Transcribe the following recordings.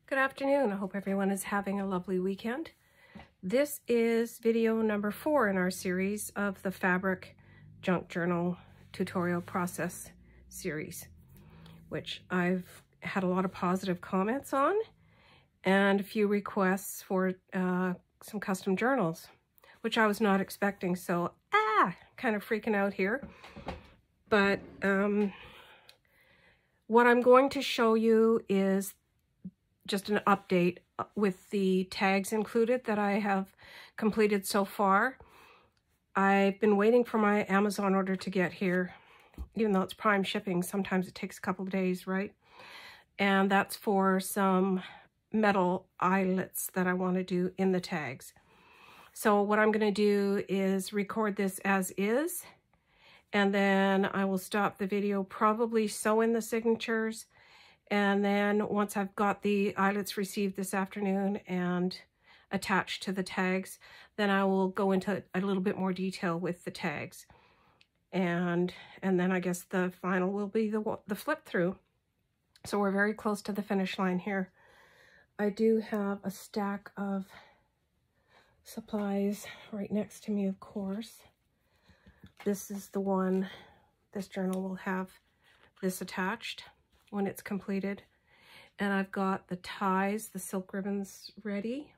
Good afternoon. I hope everyone is having a lovely weekend. This is video number 4 in our series of the Fabric Junk Journal tutorial process series, which I've had a lot of positive comments on and a few requests for some custom journals, which I was not expecting. So, kind of freaking out here. But what I'm going to show you is just an update with the tags included that I have completed so far. I've been waiting for my Amazon order to get here, even though it's prime shipping. Sometimes it takes a couple of days, right? And that's for some metal eyelets that I want to do in the tags. So what I'm going to do is record this as is, and then I will stop the video, probably sew in the signatures. And then once I've got the eyelets received this afternoon and attached to the tags, then I will go into a little bit more detail with the tags. And then I guess the final will be the flip through. So we're very close to the finish line here. I do have a stack of supplies right next to me, of course. This is the one, this journal will have this attached when it's completed. And I've got the ties, the silk ribbons ready.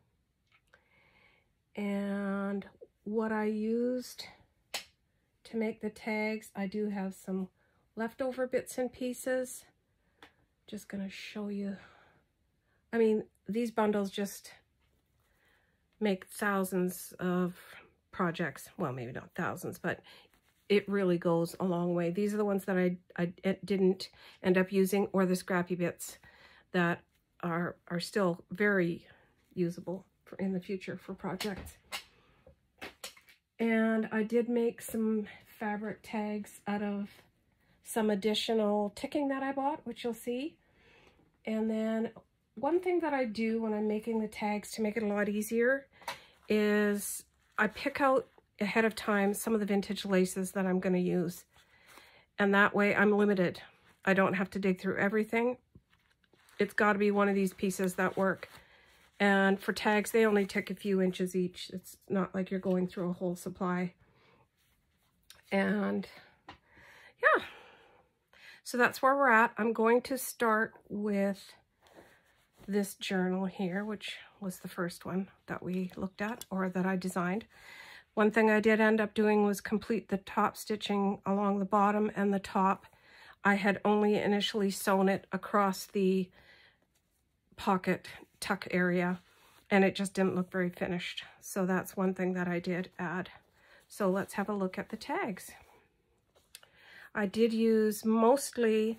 And what I used to make the tags, I do have some leftover bits and pieces. Just gonna show you. I mean, these bundles just make thousands of projects. Well, maybe not thousands, but it really goes a long way. These are the ones that I didn't end up using, or the scrappy bits that are still very usable in the future for projects. And I did make some fabric tags out of some additional ticking that I bought, which you'll see. And then one thing that I do when I'm making the tags to make it a lot easier is I pick out ahead of time some of the vintage laces that I'm going to use, and that way I'm limited. I don't have to dig through everything. It's got to be one of these pieces that work. And for tags, they only take a few inches each. It's not like you're going through a whole supply. And yeah, so that's where we're at. I'm going to start with this journal here, which was the first one that we looked at, or that I designed. One thing I did end up doing was complete the top stitching along the bottom and the top. I had only initially sewn it across the pocket tuck area, and it just didn't look very finished. So that's one thing that I did add. So let's have a look at the tags. I did use mostly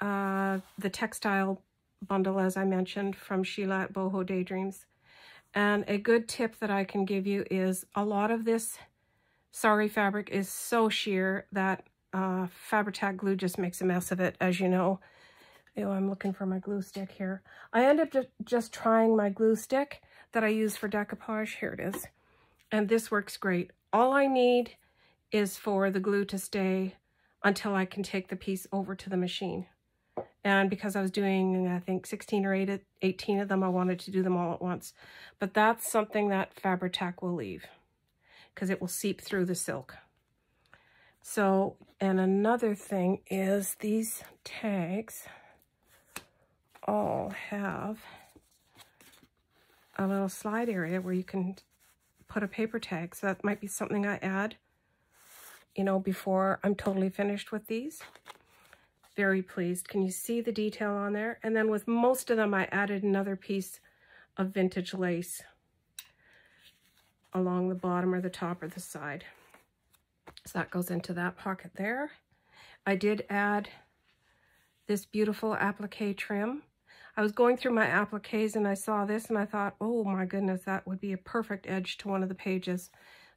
the textile bundle, as I mentioned, from Sheila at BohoDaydreams. And a good tip that I can give you is a lot of this sari fabric is so sheer that Fabri-Tac glue just makes a mess of it, as you know. I'm looking for my glue stick here. I ended up just trying my glue stick that I use for decoupage. Here it is. And this works great. All I need is for the glue to stay until I can take the piece over to the machine. And because I was doing, I think, 16 or 18 of them, I wanted to do them all at once. But that's something that Fabri-Tac will leave, because it will seep through the silk. So, and another thing is these tags all have a little slide area where you can put a paper tag. So that might be something I add, you know, before I'm totally finished with these. Very pleased. Can you see the detail on there? And then with most of them, I added another piece of vintage lace along the bottom or the top or the side. So that goes into that pocket there. I did add this beautiful applique trim. I was going through my appliques and I saw this and I thought, oh my goodness, that would be a perfect edge to one of the pages.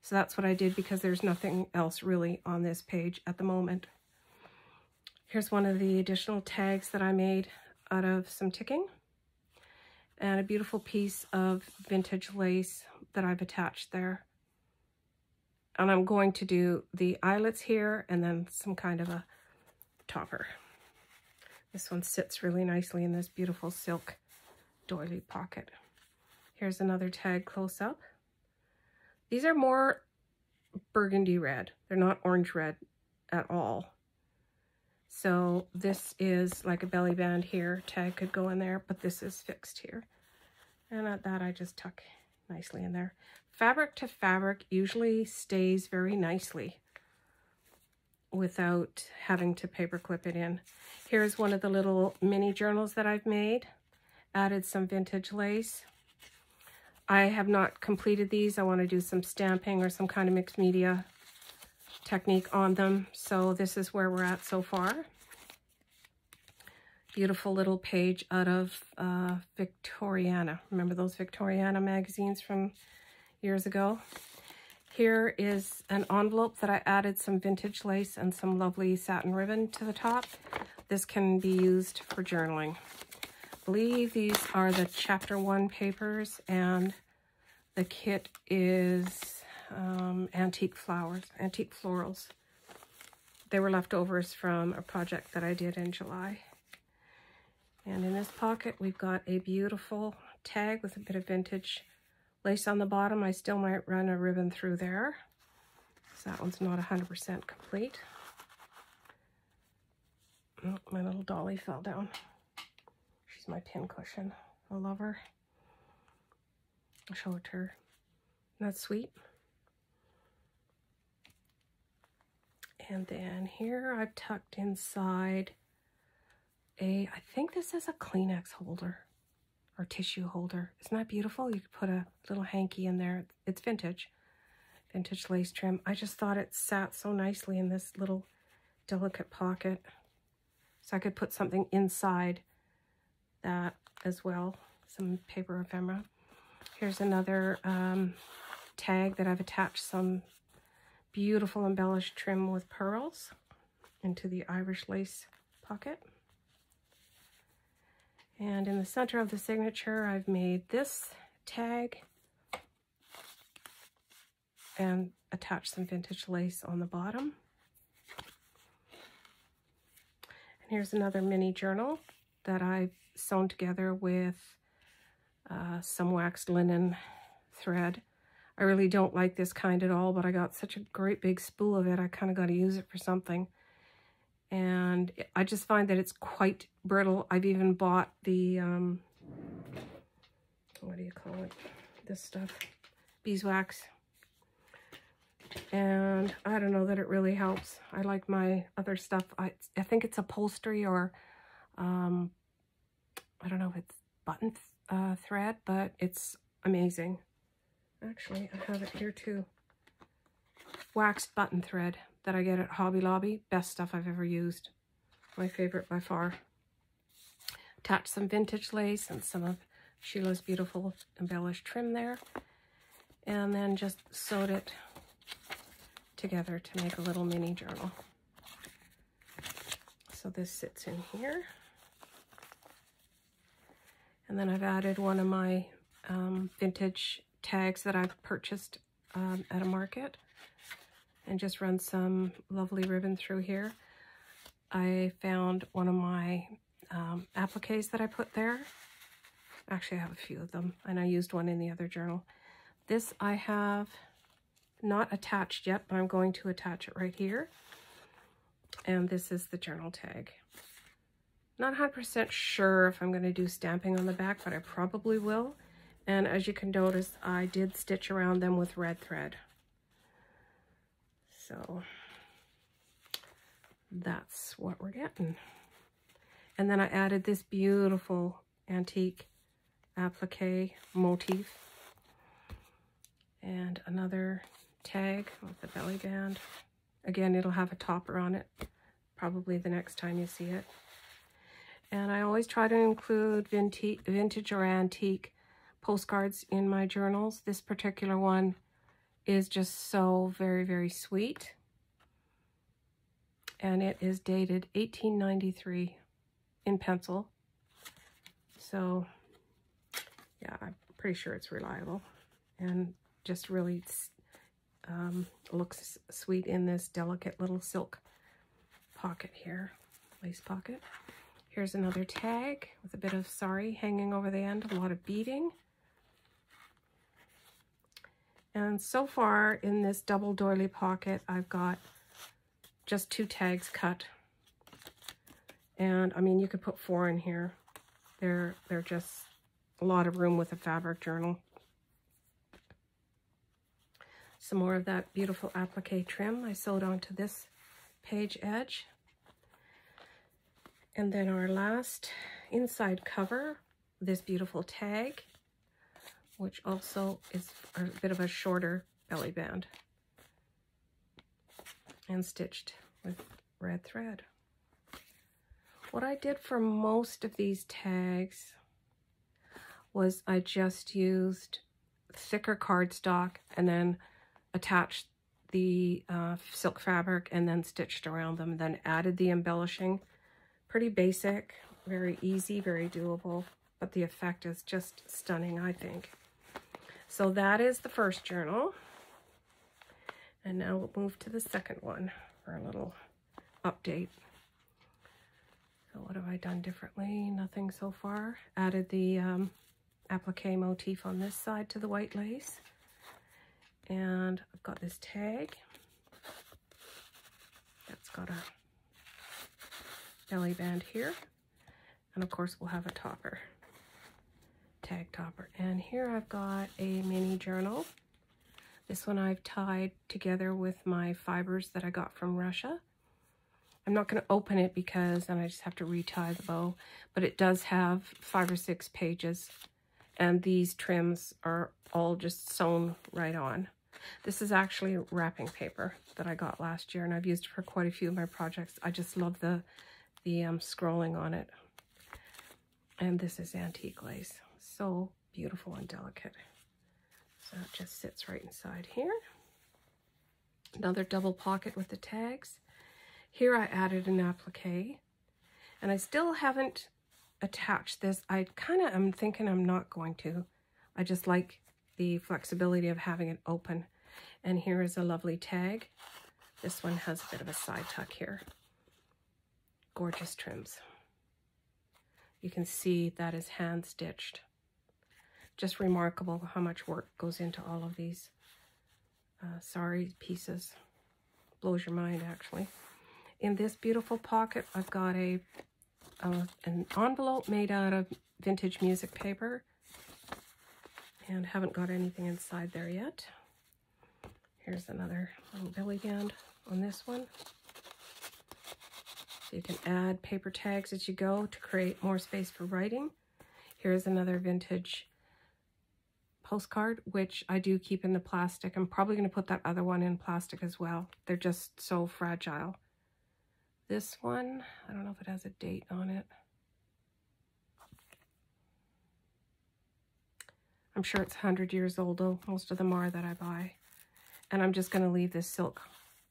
So that's what I did, because there's nothing else really on this page at the moment. Here's one of the additional tags that I made out of some ticking, and a beautiful piece of vintage lace that I've attached there. And I'm going to do the eyelets here and then some kind of a topper. This one sits really nicely in this beautiful silk doily pocket. Here's another tag close up. These are more burgundy red. They're not orange red at all. So this is like a belly band here. Tag could go in there, but this is fixed here. And at that I just tuck nicely in there. Fabric to fabric usually stays very nicely without having to paper clip it in. Here's one of the little mini journals that I've made. Added some vintage lace. I have not completed these. I want to do some stamping or some kind of mixed media technique on them. So this is where we're at so far. Beautiful little page out of Victoriana. Remember those Victoriana magazines from years ago? Here is an envelope that I added some vintage lace and some lovely satin ribbon to the top. This can be used for journaling. I believe these are the chapter 1 papers, and the kit is antique flowers, antique florals. They were leftovers from a project that I did in July. And in this pocket, we've got a beautiful tag with a bit of vintage lace on the bottom. I still might run a ribbon through there, so that one's not 100% complete. Oh, my little dolly fell down. She's my pin cushion. I love her. I'll show it to her. Isn't that sweet? And then here I've tucked inside I think this is a Kleenex holder or tissue holder. Isn't that beautiful? You could put a little hanky in there. It's vintage lace trim. I just thought it sat so nicely in this little delicate pocket. So I could put something inside that as well, some paper ephemera. Here's another tag that I've attached some beautiful embellished trim with pearls into the Irish lace pocket. And in the center of the signature, I've made this tag and attached some vintage lace on the bottom. And here's another mini journal that I've sewn together with some waxed linen thread. I really don't like this kind at all, but I got such a great big spool of it, I kind of got to use it for something. And I just find that it's quite brittle. I've even bought the, what do you call it? This stuff, beeswax. And I don't know that it really helps. I like my other stuff. I think it's upholstery or, I don't know if it's button thread, but it's amazing. Actually, I have it here too. Waxed button thread that I get at Hobby Lobby. Best stuff I've ever used. My favorite by far. Attached some vintage lace and some of Sheila's beautiful embellished trim there. And then just sewed it together to make a little mini journal. So this sits in here. And then I've added one of my vintage tags that I've purchased at a market. And just run some lovely ribbon through here. I found one of my appliques that I put there. Actually, I have a few of them, and I used one in the other journal. This I have not attached yet, but I'm going to attach it right here. And this is the journal tag. Not 100% sure if I'm going to do stamping on the back, but I probably will. And as you can notice, I did stitch around them with red thread. So that's what we're getting. And then I added this beautiful antique applique motif and another tag with the belly band. Again, it'll have a topper on it probably the next time you see it. And I always try to include vintage or antique postcards in my journals. This particular one is just so very, very sweet. And it is dated 1893 in pencil. So, yeah, I'm pretty sure it's reliable. And just really looks sweet in this delicate little silk pocket here, lace pocket. Here's another tag with a bit of sari hanging over the end, a lot of beading. And so far in this double doily pocket, I've got just 2 tags cut. And I mean, you could put 4 in here. They're just a lot of room with a fabric journal. Some more of that beautiful applique trim I sewed onto this page edge. And then our last inside cover, this beautiful tag, which also is a bit of a shorter belly band and stitched with red thread. What I did for most of these tags was I just used thicker cardstock and then attached the silk fabric and then stitched around them, and then added the embellishing. Pretty basic, very easy, very doable, but the effect is just stunning, I think. So that is the first journal. And now we'll move to the second one for a little update. So what have I done differently? Nothing so far. Added the applique motif on this side to the white lace. And I've got this tag. That's got a belly band here. And of course we'll have a topper. Tag topper. And here I've got a mini journal. This one I've tied together with my fibers that I got from Russia. I'm not going to open it because then I just have to retie the bow, but it does have 5 or 6 pages, and these trims are all just sewn right on. This is actually wrapping paper that I got last year, and I've used it for quite a few of my projects. I just love the scrolling on it. And this is antique lace. So beautiful and delicate. So it just sits right inside here. Another double pocket with the tags. Here I added an applique, and I still haven't attached this. I'm thinking I'm not going to. I just like the flexibility of having it open. And here is a lovely tag. This one has a bit of a side tuck here. Gorgeous trims. You can see that is hand stitched. Just remarkable how much work goes into all of these sari pieces. Blows your mind, actually. In this beautiful pocket, I've got an envelope made out of vintage music paper, and haven't got anything inside there yet. Here's another little belly band on this one. So you can add paper tags as you go to create more space for writing. Here's another vintage postcard, which I do keep in the plastic. I'm probably going to put that other one in plastic as well. They're just so fragile. This one, I don't know if it has a date on it. I'm sure it's 100 years old, though. Most of them are that I buy. And I'm just going to leave this silk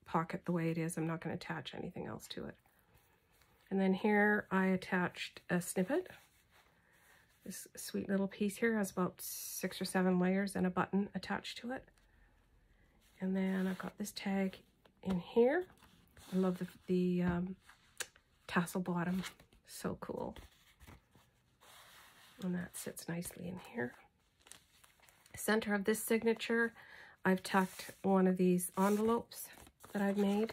pocket the way it is. I'm not going to attach anything else to it. And then here I attached a snippet. This sweet little piece here has about 6 or 7 layers and a button attached to it. And then I've got this tag in here. I love the tassel bottom. So cool. And that sits nicely in here. Center of this signature, I've tucked one of these envelopes that I've made.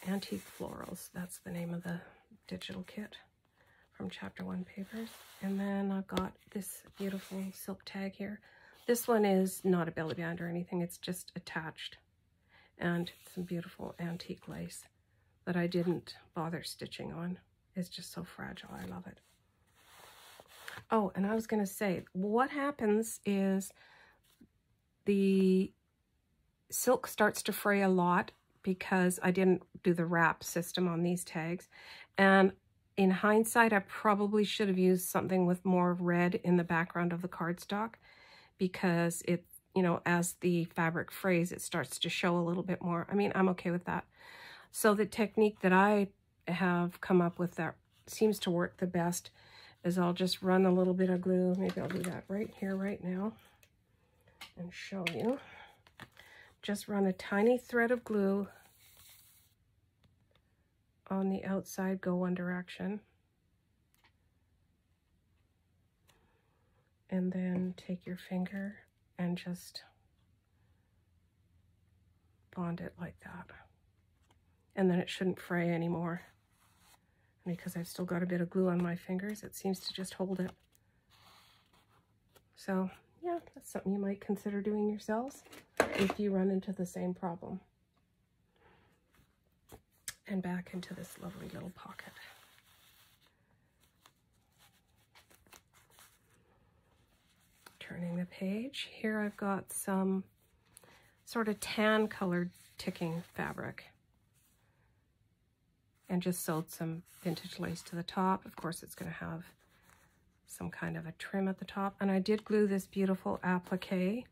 Antique Florals, that's the name of the digital kit from Chapter 1 papers. And then I've got this beautiful silk tag here. This one is not a belly band or anything, it's just attached. And some beautiful antique lace that I didn't bother stitching on. It's just so fragile, I love it. Oh, and I was going to say, what happens is the silk starts to fray a lot because I didn't do the wrap system on these tags. And in hindsight, I probably should have used something with more red in the background of the cardstock, because it, you know, as the fabric frays, it starts to show a little bit more. I mean, I'm okay with that. So the technique that I have come up with that seems to work the best is I'll just run a little bit of glue. Maybe I'll do that right here, right now, and show you. Just run a tiny thread of glue on the outside go one direction. And then take your finger and just bond it like that. And then it shouldn't fray anymore. And because I've still got a bit of glue on my fingers, it seems to just hold it. So yeah, that's something you might consider doing yourselves if you run into the same problem. And back into this lovely little pocket. Turning the page. Here I've got some sort of tan colored ticking fabric. And just sewed some vintage lace to the top. Of course, it's going to have some kind of a trim at the top. And I did glue this beautiful appliqué.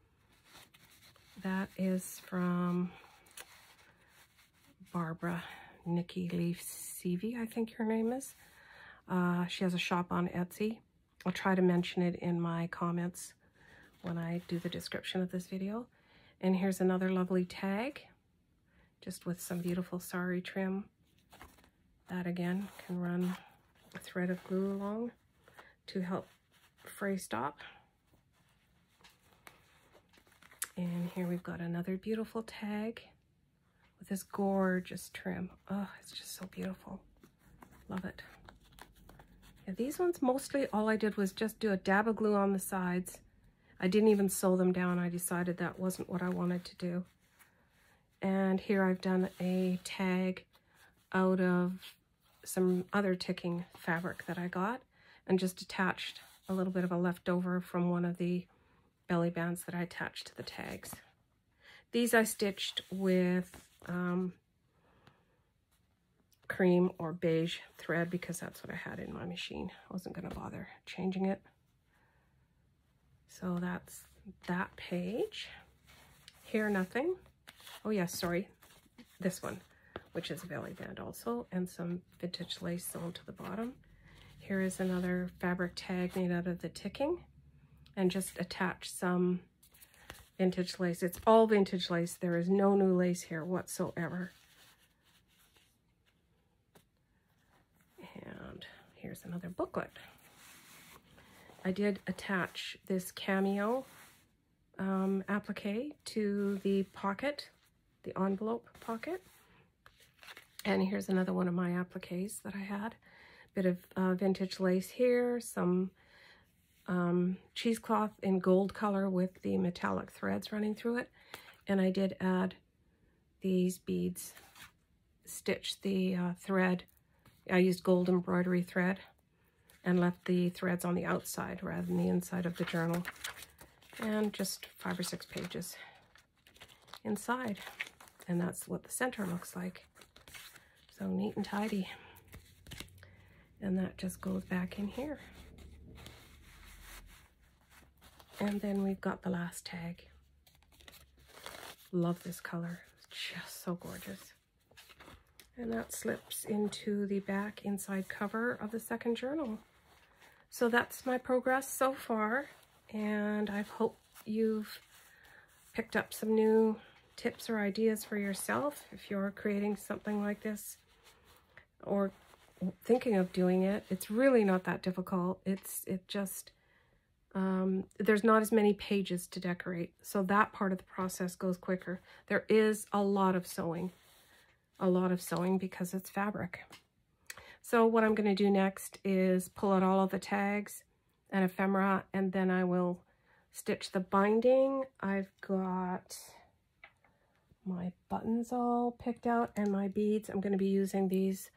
That is from Barbara Nikki Leaf Seavey, I think her name is. She has a shop on Etsy. I'll try to mention it in my comments when I do the description of this video. And here's another lovely tag, just with some beautiful sari trim. That again can run a thread of glue along to help fray stop. And here we've got another beautiful tag with this gorgeous trim. Oh, it's just so beautiful. Love it. Yeah, these ones, mostly all I did was just do a dab of glue on the sides. I didn't even sew them down. I decided that wasn't what I wanted to do. And here I've done a tag out of some other ticking fabric that I got and just attached a little bit of a leftover from one of the belly bands that I attached to the tags. These I stitched with cream or beige thread because that's what I had in my machine. I wasn't going to bother changing it. So that's that page. Here, nothing. Oh yes, sorry, this one, which is a belly band also, and some vintage lace sewn to the bottom. Here is another fabric tag made out of the ticking, and just attach some vintage lace. It's all vintage lace. There is no new lace here whatsoever. And here's another booklet. I did attach this cameo applique to the pocket, the envelope pocket. And here's another one of my appliques that I had. Bit of vintage lace here, some cheesecloth in gold color with the metallic threads running through it. And I did add these beads, stitch the thread. I used gold embroidery thread and left the threads on the outside rather than the inside of the journal. And just 5 or 6 pages inside. And that's what the center looks like. So neat and tidy. And that just goes back in here. And then we've got the last tag. Love this color. It's just so gorgeous. And that slips into the back inside cover of the second journal. So that's my progress so far. And I hope you've picked up some new tips or ideas for yourself if you're creating something like this or thinking of doing it. It's really not that difficult. There's not as many pages to decorate, so that part of the process goes quicker. There is a lot of sewing because it's fabric. So what I'm going to do next is pull out all of the tags and ephemera, and then I will stitch the binding. I've got my buttons all picked out and my beads. I'm going to be using these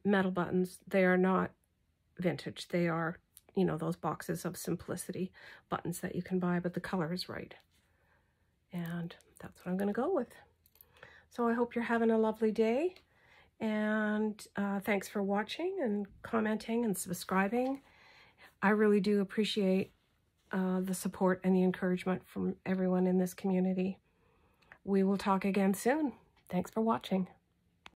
metal buttons. They are not vintage. They are, you know, those boxes of Simplicity buttons that you can buy, but the color is right. And that's what I'm going to go with. So I hope you're having a lovely day. And thanks for watching and commenting and subscribing. I really do appreciate the support and the encouragement from everyone in this community. We will talk again soon. Thanks for watching.